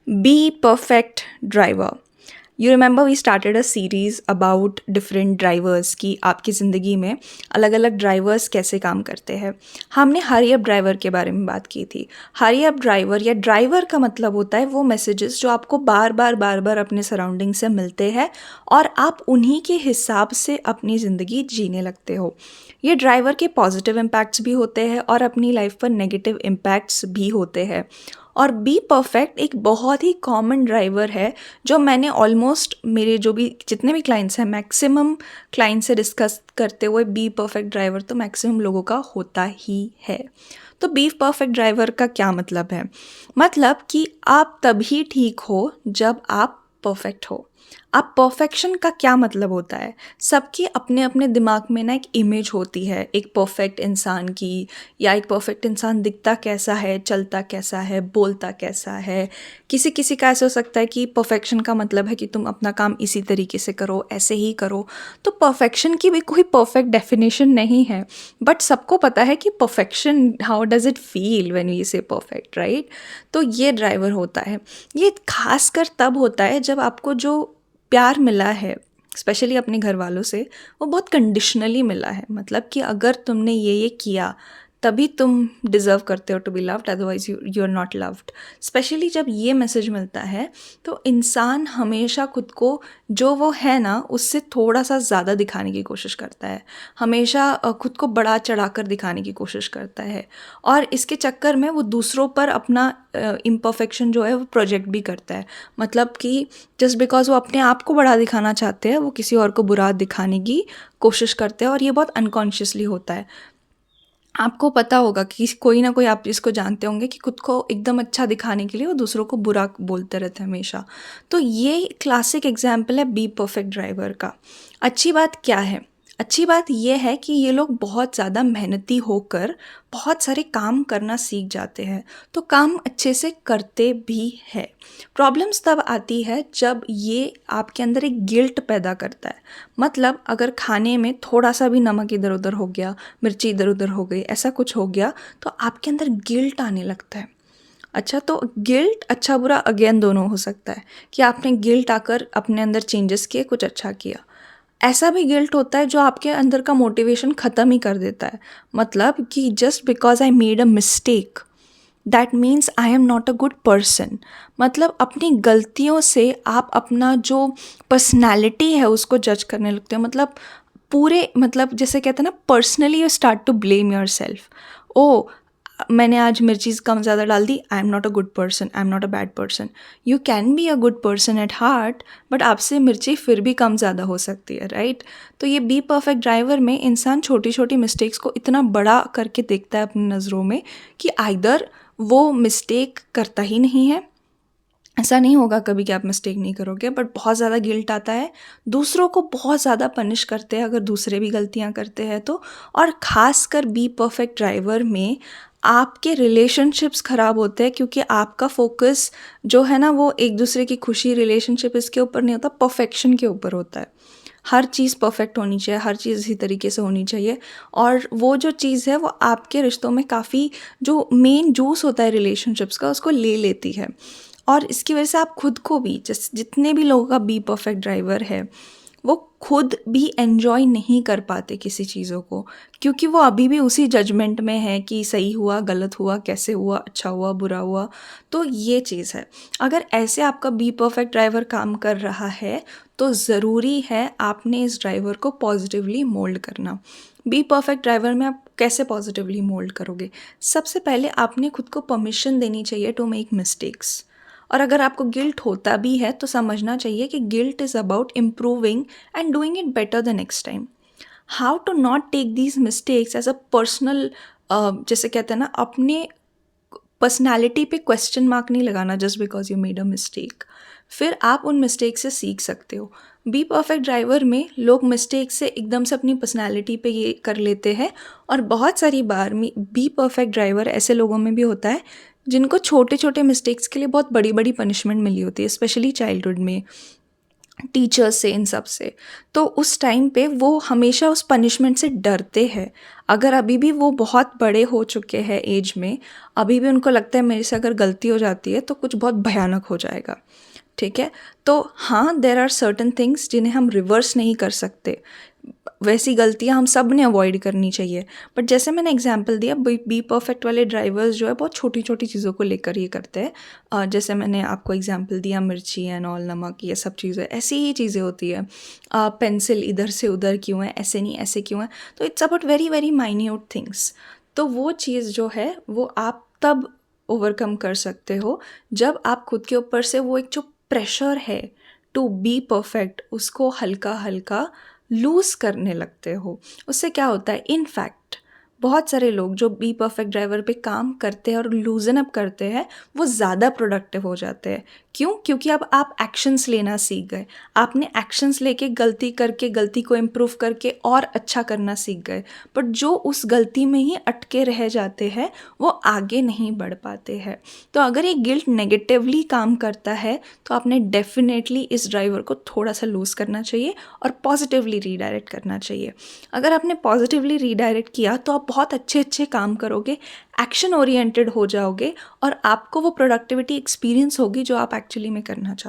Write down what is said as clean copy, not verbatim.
Be perfect driver. You remember we started a series about different drivers कि आपकी ज़िंदगी में अलग अलग ड्राइवर्स कैसे काम करते हैं। हमने हरी अप ड्राइवर के बारे में बात की थी। हरी अप ड्राइवर या ड्राइवर का मतलब होता है वो मैसेजेस जो आपको बार बार अपने सराउंडिंग से मिलते हैं और आप उन्हीं के हिसाब से अपनी ज़िंदगी जीने लगते हो। ये ड्राइवर के पॉजिटिव इम्पैक्ट्स भी होते हैं और अपनी लाइफ पर नेगेटिव इम्पैक्ट्स भी होते हैं। और बी परफेक्ट एक बहुत ही कॉमन ड्राइवर है जो मैंने ऑलमोस्ट मेरे जो भी जितने भी क्लाइंट्स हैं मैक्सिमम क्लाइंट से डिस्कस करते हुए बी परफेक्ट ड्राइवर तो मैक्सिमम लोगों का होता ही है। तो बी परफेक्ट ड्राइवर का क्या मतलब है? मतलब कि आप तभी ठीक हो जब आप परफेक्ट हो। आप परफेक्शन का क्या मतलब होता है? सबके अपने अपने दिमाग में ना एक इमेज होती है एक परफेक्ट इंसान की, या एक परफेक्ट इंसान दिखता कैसा है, चलता कैसा है, बोलता कैसा है। किसी किसी का ऐसा हो सकता है कि परफेक्शन का मतलब है कि तुम अपना काम इसी तरीके से करो, ऐसे ही करो। तो परफेक्शन की भी कोई परफेक्ट डेफिनेशन नहीं है, बट सबको पता है कि perfection how does it feel when we say perfect, right? तो ये ड्राइवर होता है। ये खासकर तब होता है जब आपको जो प्यार मिला है, स्पेशली अपने घर वालों से, वो बहुत कंडीशनली मिला है। मतलब कि अगर तुमने ये किया तभी तुम डिज़र्व करते हो to be loved, otherwise you are not loved. Specially जब ये मैसेज मिलता है तो इंसान हमेशा खुद को जो वो है ना उससे थोड़ा सा ज़्यादा दिखाने की कोशिश करता है। हमेशा खुद को बड़ा चढ़ा कर दिखाने की कोशिश करता है और इसके चक्कर में वो दूसरों पर अपना इम्परफेक्शन जो है वो प्रोजेक्ट भी करता है। मतलब कि जस्ट बिकॉज वो अपने आप को बड़ा दिखाना चाहते हैं वो किसी और को बुरा दिखाने की कोशिश करते हैं और ये बहुत अनकॉन्शियसली होता है। आपको पता होगा कि कोई ना कोई आप जिसको जानते होंगे कि खुद को एकदम अच्छा दिखाने के लिए वो दूसरों को बुरा बोलते रहते हैं हमेशा। तो ये क्लासिक एग्जाम्पल है बी परफेक्ट ड्राइवर का। अच्छी बात क्या है? अच्छी बात यह है कि ये लोग बहुत ज़्यादा मेहनती होकर बहुत सारे काम करना सीख जाते हैं, तो काम अच्छे से करते भी है। प्रॉब्लम्स तब आती है जब ये आपके अंदर एक गिल्ट पैदा करता है। मतलब अगर खाने में थोड़ा सा भी नमक इधर उधर हो गया, मिर्ची इधर उधर हो गई, ऐसा कुछ हो गया तो आपके अंदर गिल्ट आने लगता है। अच्छा, तो गिल्ट अच्छा बुरा अगेन दोनों हो सकता है कि आपने गिल्ट आकर अपने अंदर चेंजेस किए, कुछ अच्छा किया। ऐसा भी गिल्ट होता है जो आपके अंदर का मोटिवेशन ख़त्म ही कर देता है। मतलब कि just because I made a mistake that means I am not a good person. मतलब अपनी गलतियों से आप अपना जो पर्सनैलिटी है उसको जज करने लगते हो। मतलब पूरे मतलब जैसे कहते हैं ना, personally you start to blame yourself. ओ, मैंने आज मिर्चीज़ कम ज़्यादा डाल दी, I am not a good person, I am not a bad person. You can be a good person at heart, but आपसे मिर्ची फिर भी कम ज़्यादा हो सकती है, राइट? तो ये बी परफेक्ट ड्राइवर में इंसान छोटी छोटी मिस्टेक्स को इतना बड़ा करके देखता है अपनी नज़रों में कि आइदर वो मिस्टेक करता ही नहीं है। ऐसा नहीं होगा कभी कि आप मिस्टेक नहीं करोगे, बट बहुत ज़्यादा गिल्ट आता है। दूसरों को बहुत ज़्यादा पनिश करते हैं अगर दूसरे भी गलतियाँ करते हैं तो। और ख़ासकर बी परफेक्ट ड्राइवर में आपके रिलेशनशिप्स ख़राब होते हैं क्योंकि आपका फोकस जो है ना वो एक दूसरे की खुशी, रिलेशनशिप इसके ऊपर नहीं होता, परफेक्शन के ऊपर होता है। हर चीज़ परफेक्ट होनी चाहिए, हर चीज़ इसी तरीके से होनी चाहिए। और वो जो चीज़ है वो आपके रिश्तों में काफ़ी जो मेन जूस होता है रिलेशनशिप्स का उसको ले लेती है। और इसकी वजह से आप खुद को भी जितने भी लोगों का बी परफेक्ट ड्राइवर है वो खुद भी एन्जॉय नहीं कर पाते किसी चीज़ों को, क्योंकि वो अभी भी उसी जजमेंट में है कि सही हुआ, गलत हुआ, कैसे हुआ, अच्छा हुआ, बुरा हुआ। तो ये चीज़ है। अगर ऐसे आपका बी परफेक्ट ड्राइवर काम कर रहा है तो ज़रूरी है आपने इस ड्राइवर को पॉजिटिवली मोल्ड करना। बी परफेक्ट ड्राइवर में आप कैसे पॉजिटिवली मोल्ड करोगे? सबसे पहले आपने खुद को परमिशन देनी चाहिए टू मेक मिस्टेक्स। और अगर आपको गिल्ट होता भी है तो समझना चाहिए कि guilt is about improving and doing it better the next time. How to not take these mistakes as a personal, जैसे कहते हैं ना, अपने पर्सनैलिटी पे क्वेश्चन मार्क नहीं लगाना just because you made a mistake. फिर आप उन मिस्टेक से सीख सकते हो। बी परफेक्ट ड्राइवर में लोग मिस्टेक से एकदम से अपनी पर्सनैलिटी पे ये कर लेते हैं। और बहुत सारी बार में बी परफेक्ट ड्राइवर ऐसे लोगों में भी होता है जिनको छोटे छोटे मिस्टेक्स के लिए बहुत बड़ी बड़ी पनिशमेंट मिली होती है, स्पेशली चाइल्डहुड में, टीचर्स से, इन सब से। तो उस टाइम पे वो हमेशा उस पनिशमेंट से डरते हैं। अगर अभी भी वो बहुत बड़े हो चुके हैं एज में, अभी भी उनको लगता है मेरे से अगर गलती हो जाती है तो कुछ बहुत भयानक हो जाएगा, ठीक है? तो हाँ, देयर आर सर्टेन थिंग्स जिन्हें हम रिवर्स नहीं कर सकते। वैसी गलतियाँ हम सब ने अवॉइड करनी चाहिए। बट जैसे मैंने एग्जांपल दिया, बी परफेक्ट वाले ड्राइवर्स जो है बहुत छोटी-छोटी चीज़ों को लेकर ये करते हैं। जैसे मैंने आपको एग्जांपल दिया मिर्ची एंड ऑल, नमक, ये सब चीज़ें, ऐसी ही चीज़ें होती है। पेंसिल इधर से उधर क्यों है, ऐसे नहीं ऐसे क्यों है? तो it's about very very minute things. तो वो चीज़ जो है वो आप तब ओवरकम कर सकते हो जब आप खुद के ऊपर से वो एक जो प्रेशर है टू बी परफेक्ट, उसको हल्का हल्का लूज़ करने लगते हो। उससे क्या होता है, इनफैक्ट बहुत सारे लोग जो बी परफेक्ट ड्राइवर पे काम करते हैं और लूज़न अप करते हैं, वो ज़्यादा प्रोडक्टिव हो जाते हैं। क्यों? क्योंकि अब आप एक्शंस लेना सीख गए। आपने एक्शंस लेके गलती करके, गलती को इम्प्रूव करके और अच्छा करना सीख गए। बट जो उस गलती में ही अटके रह जाते हैं, वो आगे नहीं बढ़ पाते हैं। तो अगर ये गिल्ट नेगेटिवली काम करता है, तो आपने डेफिनेटली इस ड्राइवर को थोड़ा सा लूज़ करना चाहिए और पॉजिटिवली रीडायरेक्ट करना चाहिए। अगर आपने पॉजिटिवली रीडायरेक्ट किया तो आप बहुत अच्छे अच्छे काम करोगे, एक्शन ओरिएंटेड हो जाओगे और आपको वो प्रोडक्टिविटी एक्सपीरियंस होगी जो आप एक्चुअली में करना चाहते हो।